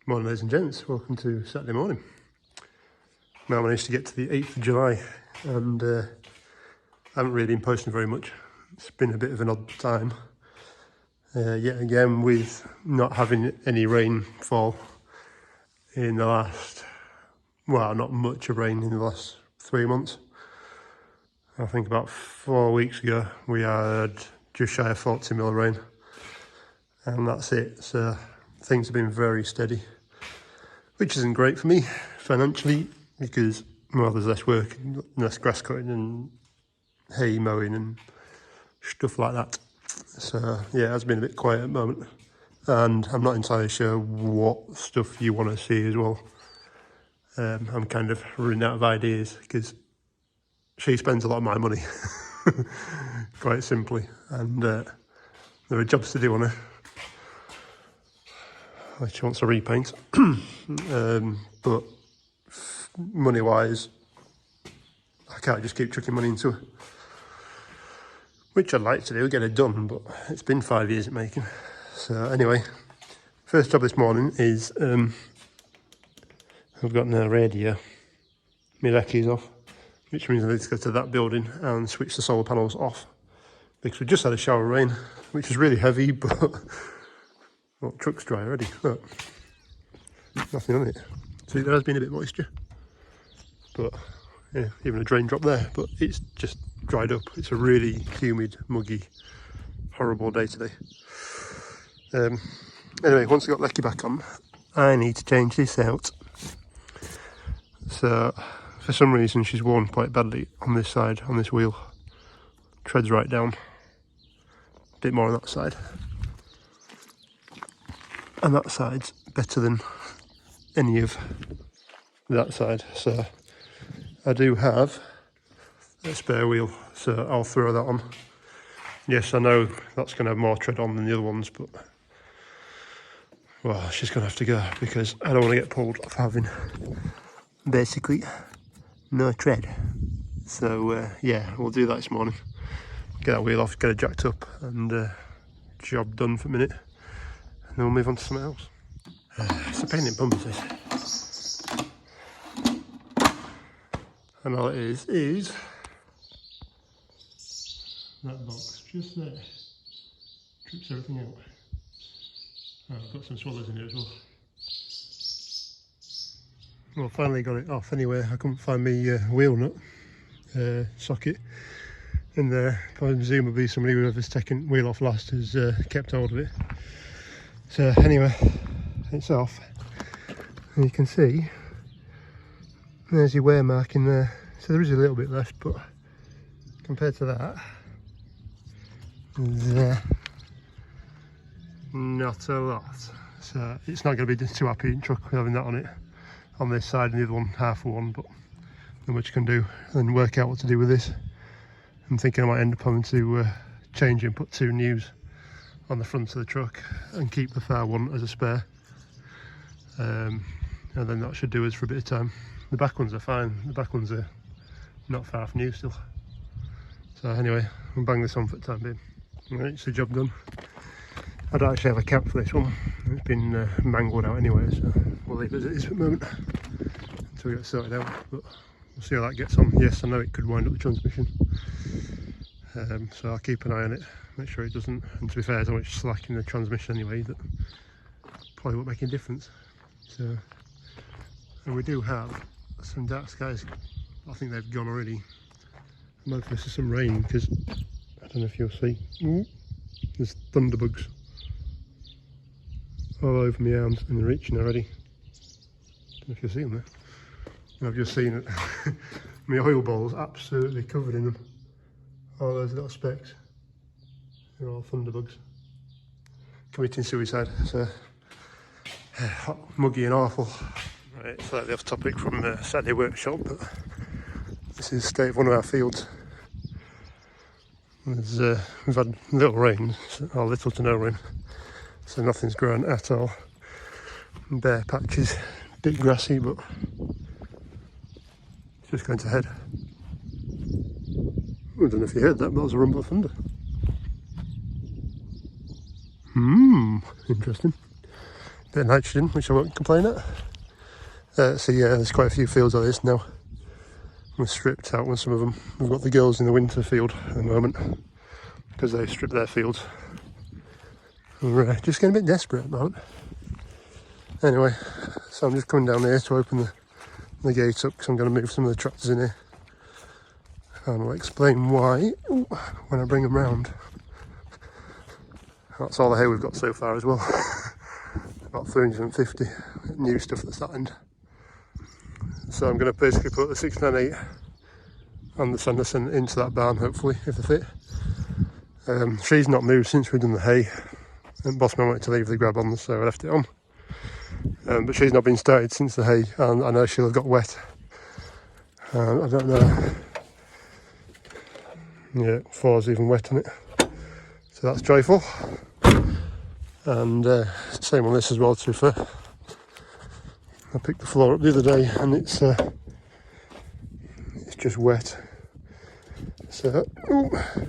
Morning ladies and gents, welcome to Saturday morning. Now I managed to get to the 8th of July and I haven't really been posting very much. It's been a bit of an odd time. Yet again, with not having any rainfall in the last, well, not much of rain in the last 3 months. I think about 4 weeks ago we had just shy of 40 mil of rain and that's it. So things have been very steady, which isn't great for me financially because, well, there's less work, less grass cutting and hay mowing and stuff like that. So yeah, it has been a bit quiet at the moment, and I'm not entirely sure what stuff you want to see as well. I'm kind of running out of ideas because she spends a lot of my money, quite simply, and there are jobs to do on her. She wants a repaint, but money-wise, I can't just keep chucking money into her. Which I'd like to do, get it done, but it's been 5 years in making. So anyway, first job this morning is I've got no radio. My recce's off, which means I need to go to that building and switch the solar panels off because we just had a shower of rain, which was really heavy, but well, the truck's dry already. Look, nothing on it. See, there has been a bit of moisture, but yeah, even a drain drop there, but it's just dried up. It's a really humid, muggy, horrible day today. Anyway, once I got Lecky back on, I need to change this out. So, for some reason, she's worn quite badly on this side, on this wheel. Treads right down. A bit more on that side. And that side's better than any of that side. So, I do have a spare wheel, so I'll throw that on. Yes, I know that's going to have more tread on than the other ones, but well, she's going to have to go because I don't want to get pulled off having basically no tread. So yeah, we'll do that this morning. Get that wheel off, get it jacked up, and job done for a minute, and then we'll move on to something else. It's a pain in the bum, this. And all it is that box just there. Trips everything out. Oh, I've got some swallows in it as well. Well, finally got it off anyway. I couldn't find my wheel nut socket in there. Presumably somebody whoever's taken wheel off last has kept hold of it. So anyway, it's off. And you can see there's your wear mark in there. So there is a little bit left, but compared to that, there, not a lot. So it's not going to be too happy in truck having that on it, on this side, and the other one half one, but not much you can do and work out what to do with this. I'm thinking I might end up having to change and put two news on the front of the truck and keep the far one as a spare, and then that should do us for a bit of time. The back ones are fine, the back ones are not far from new still. So anyway, I'll bang this on for the time being. Right, it's the job done. I don't actually have a cap for this one. It's been mangled out anyway, so we'll leave it as it is for the moment until we get it sorted out. But we'll see how that gets on. Yes, I know it could wind up the transmission, so I'll keep an eye on it, make sure it doesn't. And to be fair, there's so much slack in the transmission anyway that probably won't make any difference. So, and we do have some dark skies. I think they've gone already. I'm hoping this is some rain because I don't know if you'll see. Ooh, there's thunderbugs all over my arms and they're reaching already. Don't know if you'll see them there. And I've just seen it. My oil bowl's absolutely covered in them. All those little specks. They're all thunderbugs. Committing suicide. So hot, muggy and awful. Right, slightly off topic from the Saturday workshop, but this is the state of one of our fields. We've had little rain, or little to no rain, so nothing's grown at all. Bare patches, a bit grassy, but it's just going to head. I don't know if you heard that, but that was a rumble of thunder. Interesting. bit of nitrogen, which I won't complain at. So yeah, there's quite a few fields like this now. We're stripped out with some of them. We've got the girls in the winter field at the moment because they stripped their fields. We're just getting a bit desperate at the moment. Anyway, so I'm just coming down here to open the gate up because I'm going to move some of the tractors in here. And I'll explain why when I bring them round. That's all the hay we've got so far as well. About 350 new stuff that's that end. So I'm going to basically put the 698 and the Sanderson into that barn, hopefully, if they fit. She's not moved since we've done the hay. And Bossman wanted to leave the grab on, so I left it on. But she's not been started since the hay, and I know she'll have got wet. I don't know. Yeah, floor's even wet on it. So that's joyful. And same on this as well, to be fair. I picked the floor up the other day and it's just wet. So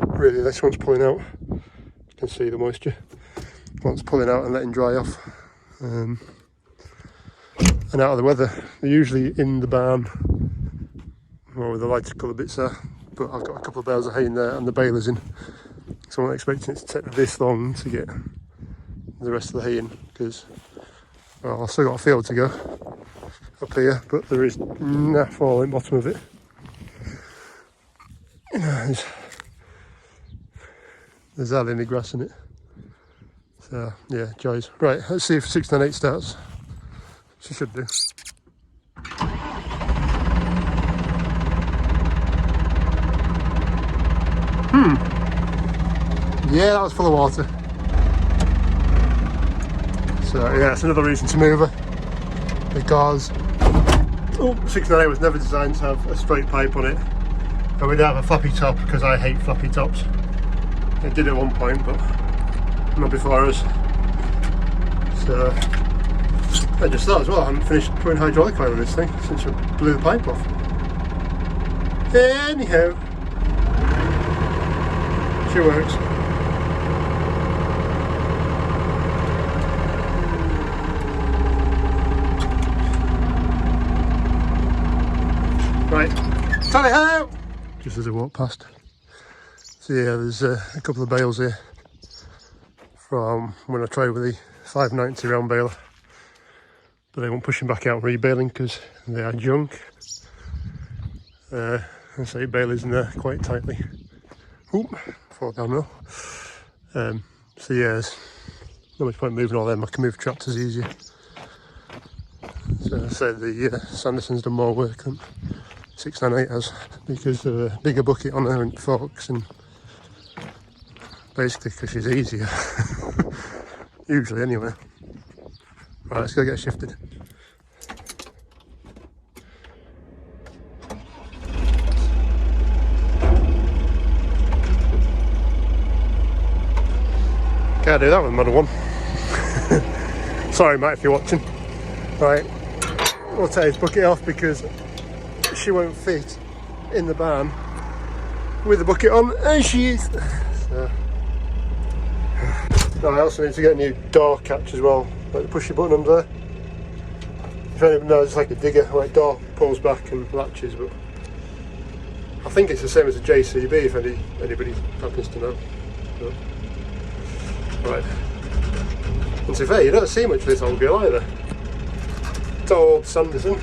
really this one's pulling out. You can see the moisture. One's pulling out and letting dry off. And out of the weather. They're usually in the barn, or with the lighter colour bits there. But I've got a couple of bales of hay in there and the baler's in. So I'm not expecting it to take this long to get the rest of the hay in, because well, I've still got a field to go up here, but there is naff all in the bottom of it. You know, there's hardly any grass in it. So yeah, joys. Right, let's see if 698 starts. She should do. Yeah, that was full of water. So yeah, it's another reason to move her, because 698 was never designed to have a straight pipe on it, and we'd have a flappy top because I hate flappy tops. It did at one point, but not before us. So I just thought as well, I haven't finished putting hydraulic oil in this thing since we blew the pipe off. Anyhow, she works. Right, tally ho! Just as I walk past. So yeah, there's a couple of bales here from when I tried with the 590 round baler, but they won't push them back out rebaling because they are junk. I say balers in there quite tightly. Oop, fall down now. So yeah, there's not much point moving all them. I can move tractors easier. So I said the Sanderson's done more work than 698 has, because of a bigger bucket on her and forks, and basically because she's easier. Usually anyway. Right, let's go get shifted. Can't do that with Model 1. Sorry mate if you're watching. Right, we'll take this bucket off because she won't fit in the barn with the bucket on, and she is. So. No, I also need to get a new door catch as well, like the pushy button under there. If anyone knows, it's like a digger, like door pulls back and latches, but I think it's the same as a JCB if anybody happens to know. So. Right, and to be fair, you don't see much of this old girl either. It's old Sanderson.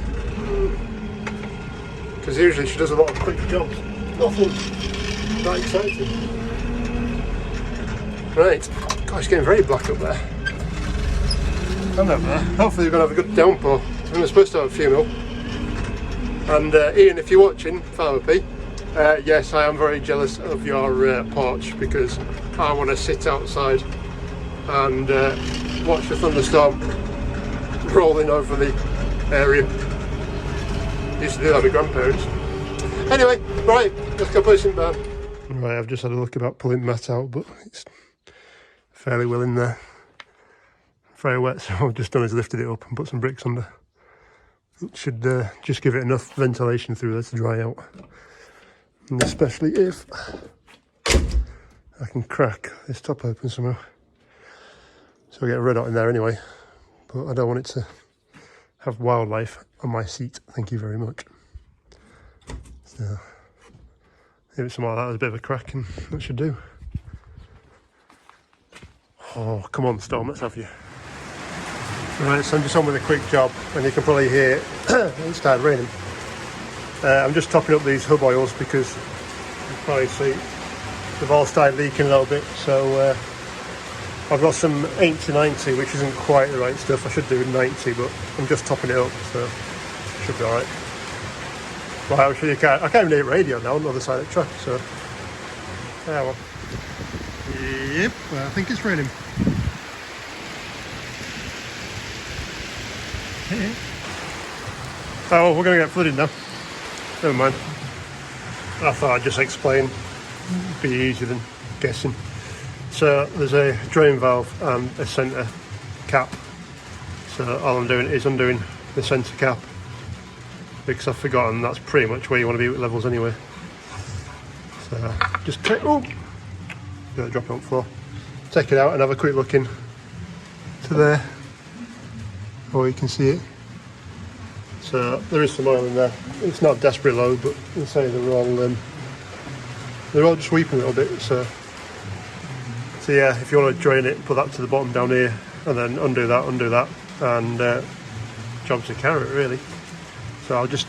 Because usually she does a lot of quick jobs. Nothing that exciting. Right. God, it's getting very black up there. And over there. Hopefully we're going to have a good downpour. And we're supposed to have a few mil. And Ian, if you're watching, Farmer P, yes, I am very jealous of your porch, because I want to sit outside and watch the thunderstorm rolling over the area. Used to do that with grandparents. Anyway, right, let's go put some down. Right, I've just had a look about pulling the mat out, but it's fairly well in there. Very wet, so what I've just done is lifted it up and put some bricks under. It should just give it enough ventilation through there to dry out. And especially if I can crack this top open somehow. So I get a red hot in there anyway. but I don't want it to have wildlife on my seat. Thank you very much. So, if it's something like that, there's a bit of a crack, and that should do. Oh, come on, Storm, let's have you. Right, so I'm just on with a quick job, and you can probably hear it started raining. I'm just topping up these hub oils because you can probably see they've all started leaking a little bit. So I've got some 80-90, which isn't quite the right stuff. I should do 90, but I'm just topping it up, so it should be alright. Well, I'm sure I can't even hear radio now on the other side of the track, so yeah, well. Yep, well, I think it's raining. Oh, we're going to get flooded now. Never mind. I thought I'd just explain. It'd be easier than guessing. So there's a drain valve and a centre cap. So all I'm doing is undoing the centre cap, because I've forgotten that's pretty much where you want to be with levels anyway. So just take, oh, drop it on the floor. Take it out and have a quick look in to there, or you can see it. So there is some oil in there. It's not desperate low, but you say they're all just weeping a little bit. So yeah, if you want to drain it, put that to the bottom down here, and then undo that, and job's a carrot really. So I'll just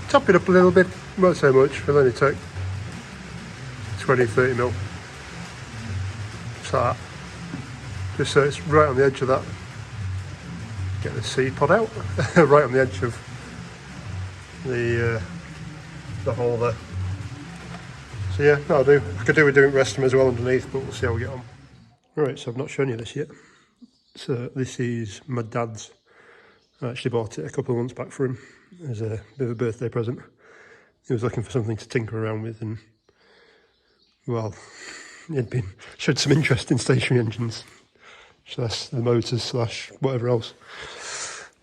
top it up a little bit. Won't say much. It'll only take 20-30 mil. Just like that. Just so it's right on the edge of that. Get the seed pod out, right on the edge of the hole there. So yeah, that'll do. I could do with doing resting as well underneath, but we'll see how we get on. Right, so I've not shown you this yet. So this is my dad's. I actually bought it a couple of months back for him as a bit of a birthday present. He was looking for something to tinker around with, and well, he'd showed some interest in stationary engines. Slash the motors slash whatever else.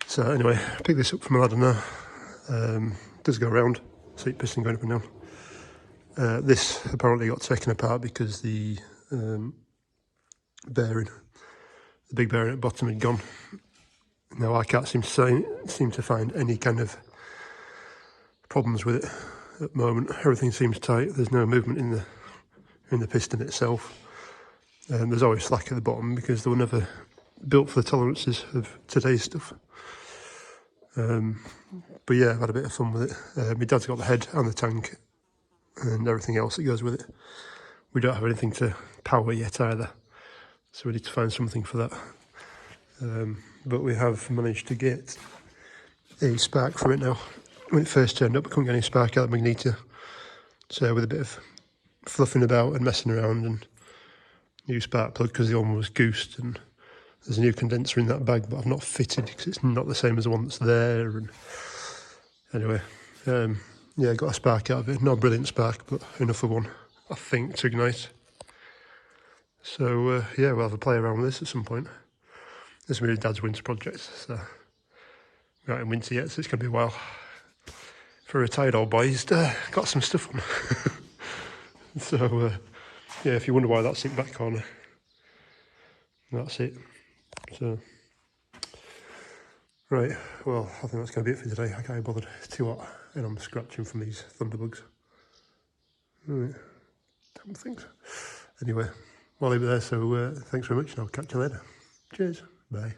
So anyway, I picked this up from a ladder now. Does go around, seat piston going up and down. This apparently got taken apart because the bearing, the big bearing at the bottom had gone. Now I can't seem to find any kind of problems with it at the moment. Everything seems tight. There's no movement in the piston itself. There's always slack at the bottom because they were never built for the tolerances of today's stuff. But yeah, I've had a bit of fun with it. My dad's got the head and the tank and everything else that goes with it. We don't have anything to power yet either, so we need to find something for that. But we have managed to get a spark from it now. When it first turned up, I couldn't get any spark out of the magneto. So with a bit of fluffing about and messing around, and new spark plug because the old one was goosed, and there's a new condenser in that bag, but I've not fitted because it's not the same as the one that's there. And anyway, yeah, got a spark out of it. Not a brilliant spark, but enough of one, I think, to ignite. So yeah, we'll have a play around with this at some point. This is my dad's winter project, so we're not in winter yet, so it's going to be a while. For a retired old boy, he's got some stuff on. So yeah, if you wonder why that's in the back corner, that's it. So right, well, I think that's going to be it for today. I can't be bothered, it's too hot, and I'm scratching from these thunderbugs. Right, damn things. Anyway, I'll leave it there, so thanks very much, and I'll catch you later. Cheers, bye.